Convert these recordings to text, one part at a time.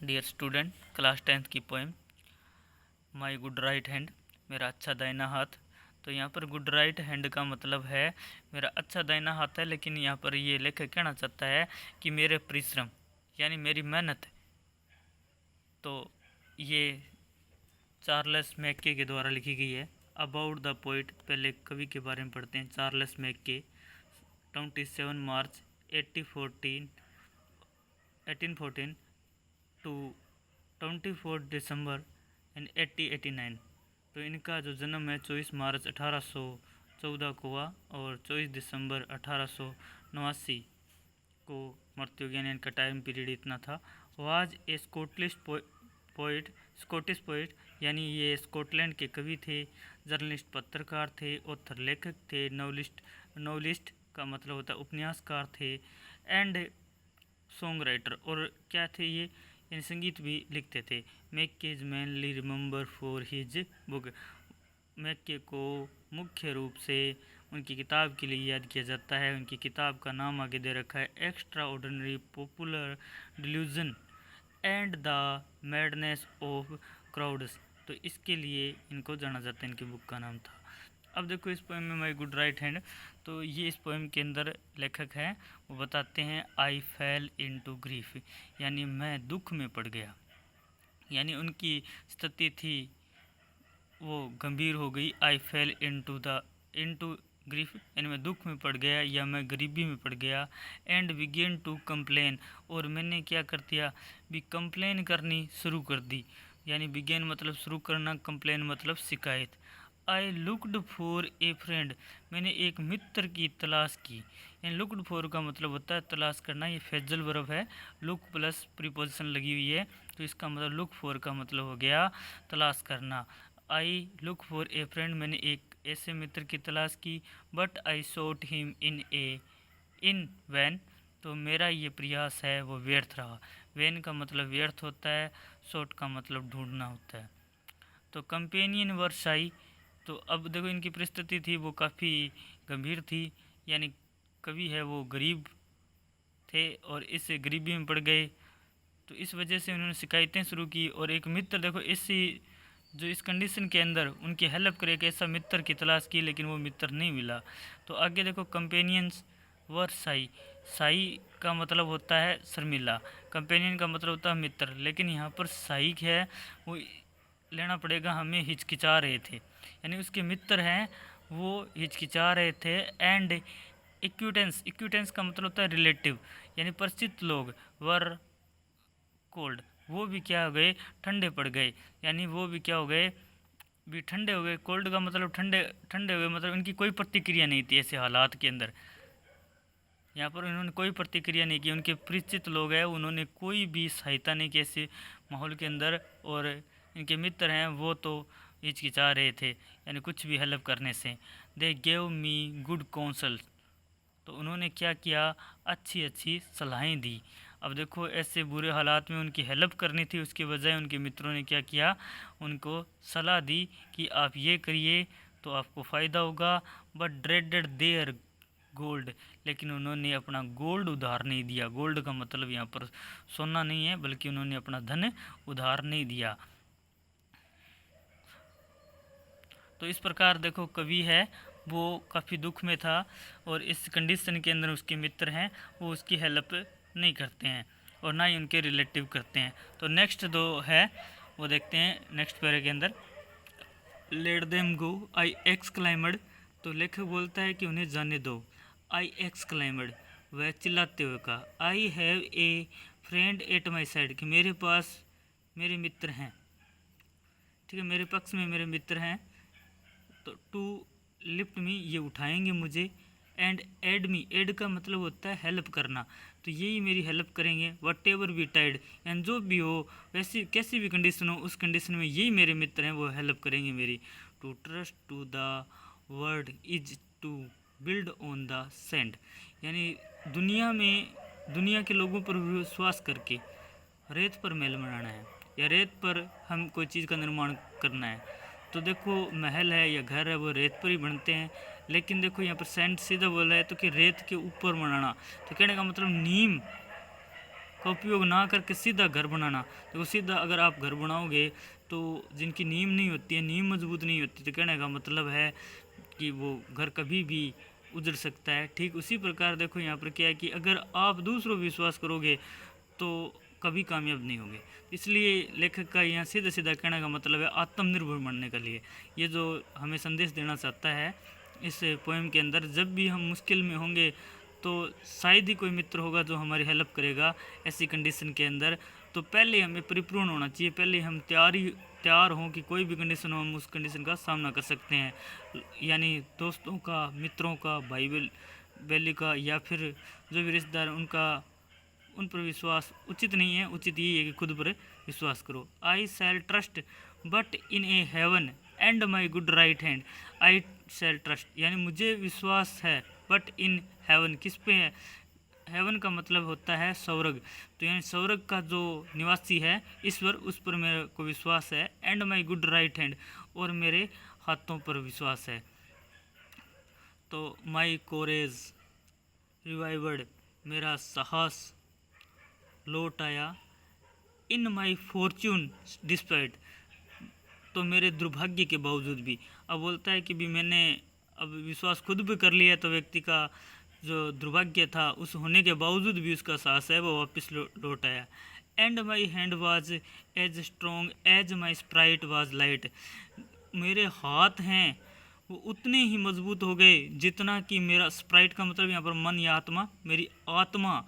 Dear student, class 10th की poem my good right hand, मेरा अच्छा दाहिना हाथ। तो यहाँ पर गुड राइट हैंड का मतलब है मेरा अच्छा दाहिना हाथ है, लेकिन यहाँ पर ये लेखक कहना चाहता है कि मेरे परिश्रम यानी मेरी मेहनत। तो ये चार्ल्स मैक्के के द्वारा लिखी गई है। अबाउट द पोइट, पहले कवि के बारे में पढ़ते हैं। चार्ल्स मैक्के 27 मार्च 1814 टू 24 दिसंबर इन 1889। तो इनका जो जन्म है 24 मार्च 1814 को हुआ और 24 दिसंबर 1889 को मृत्यु हो गई, यानी इनका टाइम पीरियड इतना था। वाज ए स्कॉटिश पोइट, यानी ये स्कॉटलैंड के कवि थे, जर्नलिस्ट पत्रकार थे, ऑथर लेखक थे, नॉवलिस्ट का मतलब होता है उपन्यासकार थे, एंड सॉन्ग राइटर। और क्या थे ये, यानी संगीत भी लिखते थे। McKay is mainly remember for his book, McKay को मुख्य रूप से उनकी किताब के लिए याद किया जाता है। उनकी किताब का नाम आगे दे रखा है extra ordinary popular delusion and the madness of crowds. तो इसके लिए इनको जाना जाता है, इनकी बुक का नाम था। अब देखो इस पोएम में माई गुड राइट हैंड, तो ये इस पोएम के अंदर लेखक हैं वो बताते हैं आई फेल इनटू ग्रीफ, यानी मैं दुख में पड़ गया, यानी उनकी स्थिति थी वो गंभीर हो गई। आई फेल इनटू ग्रीफ, यानी मैं दुख में पड़ गया या मैं गरीबी में पड़ गया। एंड बिगेन टू कंप्लेन, और मैंने क्या कर दिया, भी कंप्लेन करनी शुरू कर दी। यानी बिगेन मतलब शुरू करना, कंप्लेन मतलब शिकायत। I looked for a friend, मैंने एक मित्र की तलाश की। यानी लुकड फॉर का मतलब होता है तलाश करना, ये फेजल वर्ब है, लुक प्लस प्रीपोजिशन लगी हुई है, तो इसका मतलब लुक फॉर का मतलब हो गया तलाश करना। I look for a friend, मैंने एक ऐसे मित्र की तलाश की। But I sought him in vain, तो मेरा ये प्रयास है वो व्यर्थ रहा। वैन का मतलब व्यर्थ होता है, सॉट का मतलब ढूंढना होता है। तो कंपेनियन वर शाई, तो अब देखो इनकी परिस्थिति थी वो काफ़ी गंभीर थी, यानी कवि है वो गरीब थे और इस गरीबी में पड़ गए, तो इस वजह से उन्होंने शिकायतें शुरू की। और एक मित्र देखो इसी जो इस कंडीशन के अंदर उनकी हेल्प करे, एक ऐसा मित्र की तलाश की, लेकिन वो मित्र नहीं मिला। तो आगे देखो कंपेनियंस वर साई, साई का मतलब होता है शर्मिला, कंपेनियन का मतलब होता है मित्र, लेकिन यहाँ पर साई है वो लेना पड़ेगा हमें, हिचकिचा रहे थे, यानी उसके मित्र हैं वो हिचकिचा रहे थे। एंड इक्विटेंस का मतलब होता है रिलेटिव, यानी परिचित लोग, वर कोल्ड, वो भी क्या हो गए, ठंडे पड़ गए, यानी वो भी क्या हो गए, भी ठंडे हो गए। कोल्ड का मतलब ठंडे ठंडे हो गए, मतलब इनकी कोई प्रतिक्रिया नहीं थी ऐसे हालात के अंदर। यहाँ पर उन्होंने कोई प्रतिक्रिया नहीं की, उनके परिचित लोग हैं उन्होंने कोई भी सहायता नहीं की ऐसे माहौल के अंदर, और इनके मित्र हैं वो तो हिचकिचा रहे थे, यानी कुछ भी हेल्प करने से। They gave me good counsel, तो उन्होंने क्या किया, अच्छी अच्छी सलाहें दी। अब देखो ऐसे बुरे हालात में उनकी हेल्प करनी थी, उसके बजाय उनके मित्रों ने क्या किया, उनको सलाह दी कि आप ये करिए तो आपको फ़ायदा होगा। बट ड्रेडेड देयर गोल्ड, लेकिन उन्होंने अपना गोल्ड उधार नहीं दिया। गोल्ड का मतलब यहाँ पर सोना नहीं है, बल्कि उन्होंने अपना धन उधार नहीं दिया। तो इस प्रकार देखो कवि है वो काफ़ी दुख में था, और इस कंडीशन के अंदर उसके मित्र हैं वो उसकी हेल्प नहीं करते हैं और ना ही उनके रिलेटिव करते हैं। तो नेक्स्ट दो है वो देखते हैं नेक्स्ट पैरे के अंदर। लेट देम गो आई एक्सक्लाइमड, तो लेखक बोलता है कि उन्हें जाने दो। आई एक्सक्लाइमड, वह चिल्लाते हुए कहा। I have a friend at my side, कि मेरे पास मेरे मित्र हैं, ठीक है, मेरे पक्ष में मेरे मित्र हैं। तो टू लिफ्ट मी, ये उठाएंगे मुझे। एंड एड मी, एड का मतलब होता है हेल्प करना, तो यही मेरी हेल्प करेंगे। What ever be tied, and जो भी हो वैसी कैसी भी कंडीशन हो उस कंडीशन में यही मेरे मित्र हैं वो हेल्प करेंगे मेरी। To trust to the world is to build on the sand, यानी दुनिया के लोगों पर विश्वास करके रेत पर महल बनाना है, या रेत पर हम कोई चीज़ का निर्माण करना है। तो देखो महल है या घर है वो रेत पर ही बनते हैं, लेकिन देखो यहाँ पर सैंड सीधा बोला है तो कि रेत के ऊपर बनाना, तो कहने का मतलब नीम का उपयोग ना करके सीधा घर बनाना। तो सीधा अगर आप घर बनाओगे तो जिनकी नींव नहीं होती है, नींव मजबूत नहीं होती, तो कहने का मतलब है कि वो घर कभी भी उजड़ सकता है। ठीक उसी प्रकार देखो यहाँ पर क्या है कि अगर आप दूसरों पर विश्वास करोगे तो कभी कामयाब नहीं होगे। इसलिए लेखक का यहाँ सीधा सीधा कहने का मतलब है आत्मनिर्भर बनने के लिए ये जो हमें संदेश देना चाहता है इस पोएम के अंदर। जब भी हम मुश्किल में होंगे तो शायद ही कोई मित्र होगा जो हमारी हेल्प करेगा ऐसी कंडीशन के अंदर। तो पहले हमें परिपूर्ण होना चाहिए, पहले हम तैयार हों कि कोई भी कंडीशन हो हम उस कंडीशन का सामना कर सकते हैं। यानी दोस्तों का, मित्रों का, भाई बहली का या फिर जो भी रिश्तेदार उनका, उन पर विश्वास उचित नहीं है। उचित यही है कि खुद पर विश्वास करो। I shall trust but in a heaven and my good right hand. I shall trust यानी मुझे विश्वास है, बट इन हेवन किस पे है? हेवन का मतलब होता है स्वर्ग। तो यानी स्वर्ग का जो निवासी है ईश्वर, उस पर मेरे को विश्वास है। And my good right hand और मेरे हाथों पर विश्वास है। तो माई कोरेज रिवाइवर्ड मेरा साहस लौट आया। इन माई फॉर्च्यून डिस्पाइट तो मेरे दुर्भाग्य के बावजूद भी। अब बोलता है कि भी मैंने अब विश्वास खुद भी कर लिया तो व्यक्ति का जो दुर्भाग्य था उस होने के बावजूद भी उसका साहस है वो वापस लौट आया। And my hand was as strong as my spirit was light. मेरे हाथ हैं वो उतने ही मजबूत हो गए जितना कि मेरा स्प्राइट का मतलब यहाँ पर मन या आत्मा, मेरी आत्मा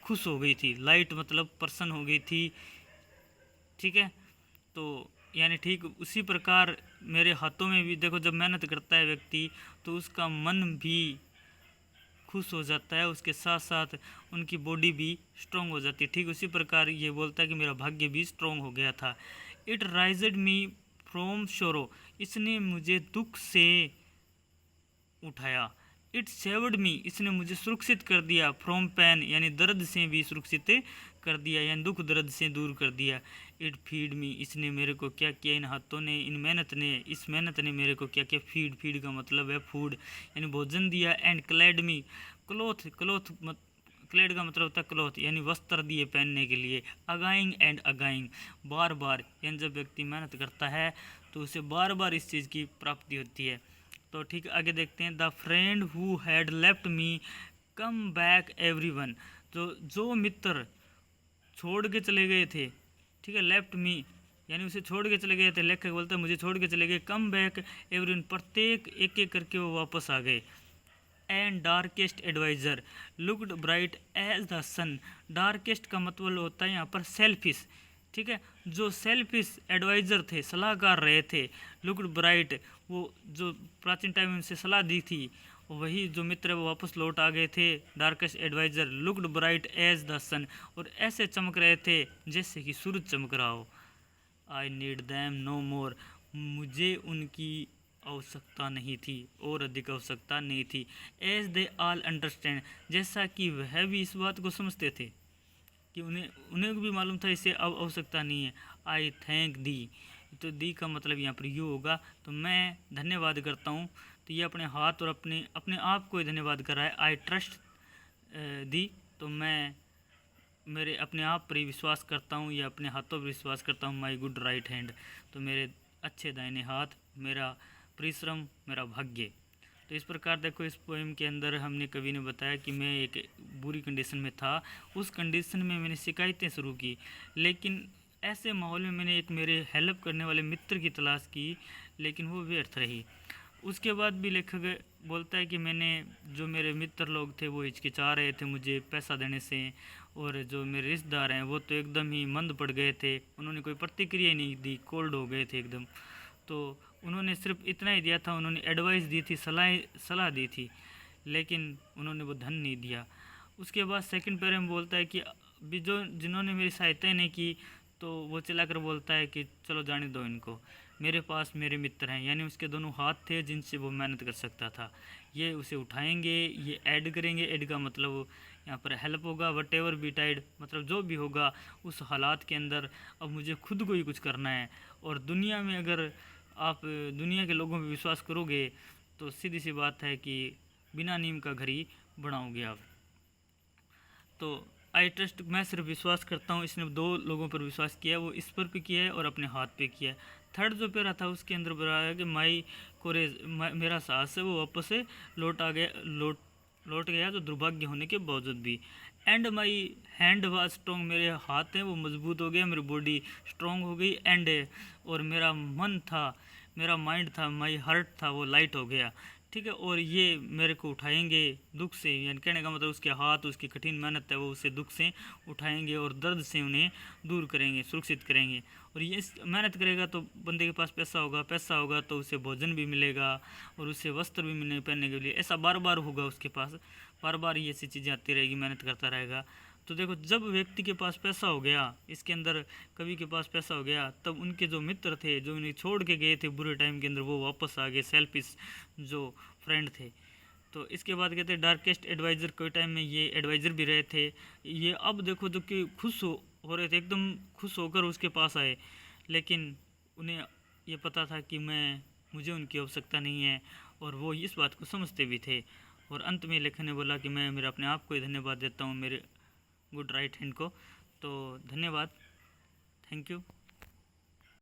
खुश हो गई थी। लाइट मतलब प्रसन्न हो गई थी। ठीक है, तो यानी ठीक उसी प्रकार मेरे हाथों में भी देखो जब मेहनत करता है व्यक्ति तो उसका मन भी खुश हो जाता है, उसके साथ साथ उनकी बॉडी भी स्ट्रॉन्ग हो जाती है। ठीक उसी प्रकार ये बोलता है कि मेरा भाग्य भी स्ट्रॉन्ग हो गया था। इट राइज्ड मी फ्रॉम शोरो इसने मुझे दुख से उठाया। इट सेवर्ड मी इसने मुझे सुरक्षित कर दिया। फ्रॉम पेन यानी दर्द से भी सुरक्षित कर दिया, यानी दुख दर्द से दूर कर दिया। इट फीड मी इसने मेरे को क्या किया, इन हाथों ने, इन मेहनत ने, इस मेहनत ने मेरे को क्या किया। फीड का मतलब है फूड यानी भोजन दिया। And clad me cloth clad का मतलब होता है क्लॉथ यानी वस्त्र दिए पहनने के लिए। अगाइंग एंड अगाइंग बार बार यानी जब व्यक्ति मेहनत करता है तो उसे बार बार इस चीज़ की प्राप्ति होती है। तो ठीक आगे देखते हैं। The friend who had left me come back everyone. तो जो मित्र छोड़ के चले गए थे, ठीक है, लेफ्ट मी यानी उसे छोड़ के चले गए थे। लेखक बोलता है मुझे छोड़ के चले गए। कम बैक एवरीवन प्रत्येक एक एक करके वो वापस आ गए। And darkest adviser looked bright as the sun. Darkest का मतलब होता है यहाँ पर सेल्फिश। ठीक है, जो सेल्फिश एडवाइज़र थे, सलाहकार रहे थे। लुक्ड ब्राइट वो जो प्राचीन टाइम में उनसे सलाह दी थी वही जो मित्र वो वापस लौट आ गए थे। Darkest adviser looked bright as the sun और ऐसे चमक रहे थे जैसे कि सूरज चमक रहा हो। आई नीड दैम नो मोर मुझे उनकी आवश्यकता नहीं थी और अधिक आवश्यकता नहीं थी। एज दे ऑल अंडरस्टैंड जैसा कि वह भी इस बात को समझते थे कि उन्हें भी मालूम था इसे अब आवश्यकता नहीं है। आई थैंक दी तो दी का मतलब यहाँ पर यू होगा तो मैं धन्यवाद करता हूँ। तो ये अपने हाथ और अपने आप को ही धन्यवाद कर रहा है। आई ट्रस्ट दी तो मैं मेरे अपने आप पर ही विश्वास करता हूँ या अपने हाथों पर विश्वास करता हूँ। माई गुड राइट हैंड तो मेरे अच्छे दाहिने हाथ, मेरा परिश्रम, मेरा भाग्य। तो इस प्रकार देखो इस पोएम के अंदर हमने कवि ने बताया कि मैं एक बुरी कंडीशन में था, उस कंडीशन में मैंने शिकायतें शुरू की, लेकिन ऐसे माहौल में मैंने एक मेरे हेल्प करने वाले मित्र की तलाश की लेकिन वो व्यर्थ रही। उसके बाद भी लेखक बोलता है कि मैंने जो मेरे मित्र लोग थे वो हिचकिचा रहे थे मुझे पैसा देने से, और जो मेरे रिश्तेदार हैं वो तो एकदम ही मंद पड़ गए थे, उन्होंने कोई प्रतिक्रिया नहीं दी, कोल्ड हो गए थे एकदम। तो उन्होंने सिर्फ इतना ही दिया था, उन्होंने एडवाइस दी थी, सलाह दी थी, लेकिन उन्होंने वो धन नहीं दिया। उसके बाद सेकंड पैरा में बोलता है कि भी जो जिन्होंने मेरी सहायता नहीं की तो वो चलाकर बोलता है कि चलो जाने दो इनको, मेरे पास मेरे मित्र हैं। यानी उसके दोनों हाथ थे जिनसे वो मेहनत कर सकता था। ये उसे उठाएंगे, ये ऐड करेंगे। ऐड का मतलब यहाँ पर हेल्प होगा। वट एवर बी टाइड मतलब जो भी होगा उस हालात के अंदर अब मुझे खुद को ही कुछ करना है। और दुनिया में अगर आप दुनिया के लोगों पर विश्वास करोगे तो सीधी सी बात है कि बिना नीम का घर ही बनाओगे आप। तो आई ट्रस्ट, मैं सिर्फ विश्वास करता हूँ। इसने 2 लोगों पर विश्वास किया, वो इस पर भी किया है और अपने हाथ पे किया है। थर्ड जो पैरा था उसके अंदर बताया कि माई कोरेज, मेरा साहस है वो वापस से लौट गया, तो दुर्भाग्य होने के बावजूद भी। And my hand was strong, मेरे हाथ हैं वो मजबूत हो गया, मेरी बॉडी स्ट्रॉन्ग हो गई। एंड और मेरा मन था, मेरा माइंड था, माई हार्ट था, वो लाइट हो गया। ठीक है, और ये मेरे को उठाएंगे दुख से, यानी कहने का मतलब उसके हाथ, उसकी कठिन मेहनत है, वो उसे दुख से उठाएंगे और दर्द से उन्हें दूर करेंगे, सुरक्षित करेंगे। और ये मेहनत करेगा तो बंदे के पास पैसा होगा तो उसे भोजन भी मिलेगा और उसे वस्त्र भी मिलेंगे पहनने के लिए। ऐसा बार बार होगा उसके पास, बार बार ये ऐसी चीज़ें आती रहेगी, मेहनत करता रहेगा। तो देखो, जब व्यक्ति के पास पैसा हो गया, इसके अंदर कवि के पास पैसा हो गया, तब उनके जो मित्र थे, जो उन्हें छोड़ के गए थे बुरे टाइम के अंदर, वो वापस आ गए, सेल्फिश जो फ्रेंड थे। तो इसके बाद कहते हैं डार्केस्ट एडवाइज़र, कोई टाइम में ये एडवाइज़र भी रहे थे। ये अब देखो जो कि खुश हो रहे थे, एकदम खुश होकर उसके पास आए, लेकिन उन्हें ये पता था कि मुझे उनकी आवश्यकता नहीं है, और वो इस बात को समझते भी थे। और अंत में लेखक ने बोला कि मैं मेरे अपने आप को ही धन्यवाद देता हूँ, मेरे गुड राइट हैंड को। तो धन्यवाद, थैंक यू।